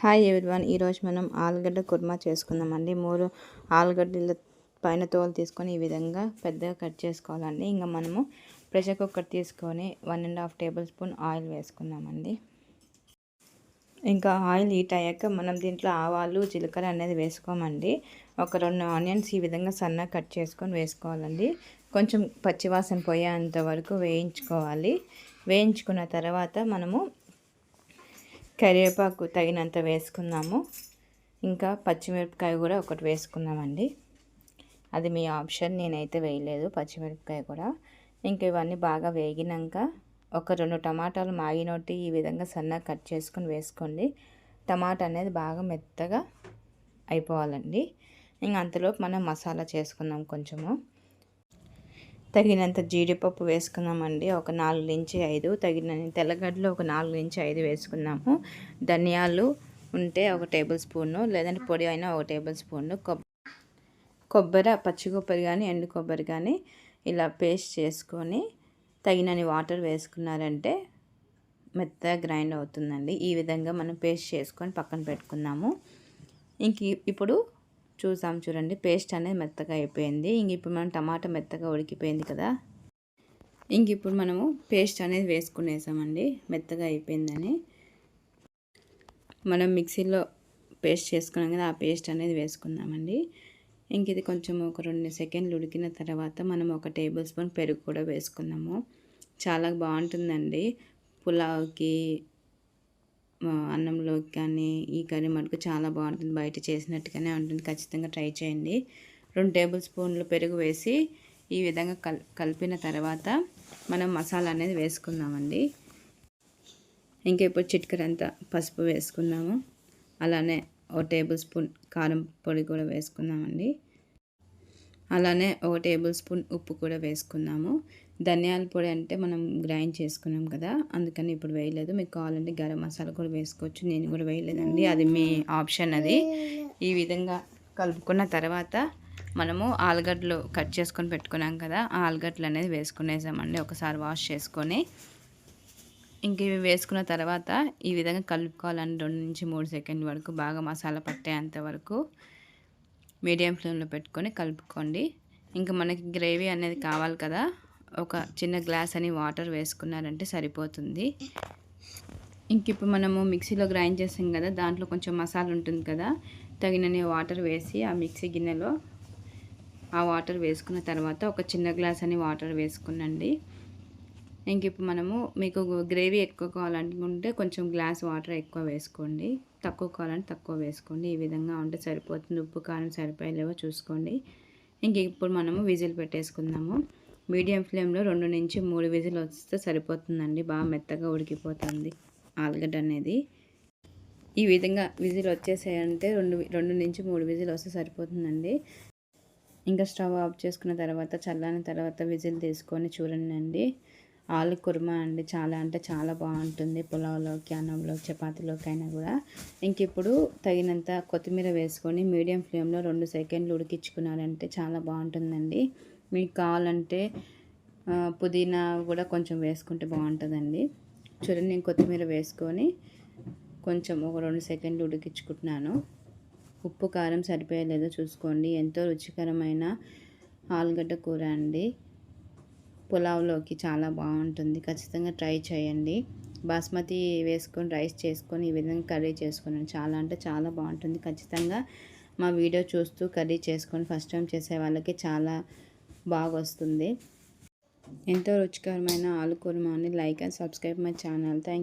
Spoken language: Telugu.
హాయ్ ఎవ్రీవన్, ఈరోజు మనం ఆలుగడ్డ కుర్మా చేసుకుందామండి. 3 ఆలుగడ్డల పైన తోలు తీసుకొని ఈ విధంగా పెద్దగా కట్ చేసుకోవాలండి. ఇంకా మనము ప్రెషర్ కుక్కర్ తీసుకొని 1.5 టేబుల్ స్పూన్ ఆయిల్ వేసుకుందామండి. ఇంకా ఆయిల్ హీట్ అయ్యాక మనం దీంట్లో ఆవాలు జీలకర్ర అనేది వేసుకోమండి. ఒక 2 ఆనియన్స్ ఈ విధంగా సన్నగా కట్ చేసుకొని వేసుకోవాలండి. కొంచెం పచ్చివాసన పోయేంత వరకు వేయించుకోవాలి. వేయించుకున్న తర్వాత మనము కరివేపాకు తగినంత వేసుకుందాము. ఇంకా పచ్చిమిరపకాయ కూడా ఒకటి వేసుకుందామండి. అది మీ ఆప్షన్, నేనైతే వేయలేదు పచ్చిమిరపకాయ కూడా. ఇంకా ఇవన్నీ బాగా వేగినాక ఒక 2 టమాటాలు మాగినోటి ఈ విధంగా సన్నగా కట్ చేసుకొని వేసుకోండి. టమాటా అనేది బాగా మెత్తగా అయిపోవాలండి. ఇంకా అంతలోపు మనం మసాలా చేసుకుందాం. కొంచెము తగినంత జీడిపప్పు వేసుకుందామండి. ఒక 4-5 తగిన తెల్లగడ్డలు ఒక 4-5 వేసుకున్నాము. ధనియాలు ఉంటే 1 టేబుల్ స్పూను, లేదంటే పొడి అయినా 1 టేబుల్ స్పూను. కొబ్బరి, పచ్చి కొబ్బరి కానీ ఎండు కొబ్బరి కానీ ఇలా పేస్ట్ చేసుకొని తగినన్ని వాటర్ వేసుకున్నారంటే మెత్తగా గ్రైండ్ అవుతుందండి. ఈ విధంగా మనం పేస్ట్ చేసుకొని పక్కన పెట్టుకున్నాము. ఇప్పుడు చూడండి, పేస్ట్ అనేది మెత్తగా అయిపోయింది. ఇప్పుడు మనం టమాటా మెత్తగా ఉడికిపోయింది కదా. ఇప్పుడు మనము పేస్ట్ అనేది వేసుకునేసామండి. మెత్తగా అయిపోయిందని మనం మిక్సీలో పేస్ట్ చేసుకున్నాం కదా, ఆ పేస్ట్ అనేది వేసుకుందామండి. ఇది కొంచెం ఒక 2 సెకండ్లు ఉడికిన తర్వాత మనం 1 టేబుల్ స్పూన్ పెరుగు కూడా వేసుకుందాము. చాలా బాగుంటుందండి పులావ్కి, అన్నంలోకి కానీ. ఈ కర్రీ మటుకు చాలా బాగుంటుంది, బయట చేసినట్టుగానే ఉంటుంది. ఖచ్చితంగా ట్రై చేయండి. 2 టేబుల్ స్పూన్లు పెరుగు వేసి ఈ విధంగా కలిపిన తర్వాత మనం మసాలా అనేది వేసుకుందామండి. ఇప్పుడు చిటికెడంత పసుపు వేసుకుందాము. అలానే 1 టేబుల్ స్పూన్ కారం పొడి కూడా వేసుకుందామండి. అలానే 1 టేబుల్ స్పూన్ ఉప్పు కూడా వేసుకుందాము. ధనియాల పొడి అంటే మనం గ్రైండ్ చేసుకున్నాం కదా, అందుకని ఇప్పుడు వేయలేదు. మీకు కావాలంటే గరం మసాలా కూడా వేసుకోవచ్చు, నేను కూడా వేయలేదండి, అది మీ ఆప్షన్. అది ఈ విధంగా కలుపుకున్న తర్వాత మనము ఆలుగడ్డలు కట్ చేసుకొని పెట్టుకున్నాం కదా, ఆ ఆలుగడ్డలు అనేది వేసుకునేసామండి. ఒకసారి వాష్ చేసుకొని ఇవి వేసుకున్న తర్వాత ఈ విధంగా కలుపుకోవాలండి. 2-3 సెకండ్ల వరకు బాగా మసాలా పట్టేంత వరకు మీడియం ఫ్లేమ్లో పెట్టుకొని కలుపుకోండి. మనకి గ్రేవీ అనేది కావాలి కదా, ఒక చిన్న గ్లాస్ అని వాటర్ వేసుకున్నారంటే సరిపోతుంది. ఇప్పుడు మనము మిక్సీలో గ్రైండ్ చేసాం కదా, దాంట్లో కొంచెం మసాలా ఉంటుంది కదా, తగినన్ని వాటర్ వేసి ఆ మిక్సీ గిన్నెలో ఆ వాటర్ వేసుకున్న తర్వాత ఒక చిన్న గ్లాస్ అని వాటర్ వేసుకునండి. ఇప్పుడు మనము మీకు గ్రేవీ ఎక్కువ కావాలనుకుంటే కొంచెం గ్లాస్ వాటర్ ఎక్కువ వేసుకోండి, తక్కువ కావాలంటే తక్కువ వేసుకోండి. ఈ విధంగా ఉంటే సరిపోతుంది. ఉప్పు కారం సరిపోయేలేవో చూసుకోండి. ఇప్పుడు మనము విజిల్ పెట్టేసుకుందాము. మీడియం ఫ్లేమ్లో 2-3 విజిల్ వస్తే సరిపోతుందండి. బాగా మెత్తగా ఉడికిపోతుంది ఆలుగడ్డ అనేది. ఈ విధంగా విజిల్ వచ్చేసాయంటే 2-3 విజిల్ వస్తే సరిపోతుందండి. స్టవ్ ఆఫ్ చేసుకున్న తర్వాత చల్లారిన తర్వాత విజిల్ తీసుకొని చూడండి. ఆలు కుర్మా అండి, చాలా అంటే చాలా బాగుంటుంది. పులావ్లోకి, అన్నంలోకి, చపాతీలోకి అయినా కూడా. ఇప్పుడు తగినంత కొత్తిమీర వేసుకొని మీడియం ఫ్లేమ్లో 2 సెకండ్లు ఉడికించుకున్నారంటే చాలా బాగుంటుందండి. మీకు కావాలంటే పుదీనా కూడా కొంచెం వేసుకుంటే బాగుంటుందండి. చూడండి, నేను కొత్తిమీర వేసుకొని కొంచెం ఒక 2 సెకండ్లు ఉడికించుకుంటున్నాను. ఉప్పు కారం సరిపోయలేదో చూసుకోండి. ఎంతో రుచికరమైన ఆలుగడ్డ కూర అండి, పులావ్లోకి చాలా బాగుంటుంది. ఖచ్చితంగా ట్రై చేయండి. బాస్మతి వేసుకొని రైస్ చేసుకొని ఈ విధంగా కర్రీ చేసుకున్నాను. చాలా అంటే చాలా బాగుంటుంది. ఖచ్చితంగా మా వీడియో చూస్తూ కర్రీ చేసుకొని ఫస్ట్ టైం చేసే వాళ్ళకి చాలా బాగా వస్తుంది. ఎంతో రుచికరమైన ఆలు కుర్మాని like and subscribe my channel. Thank you.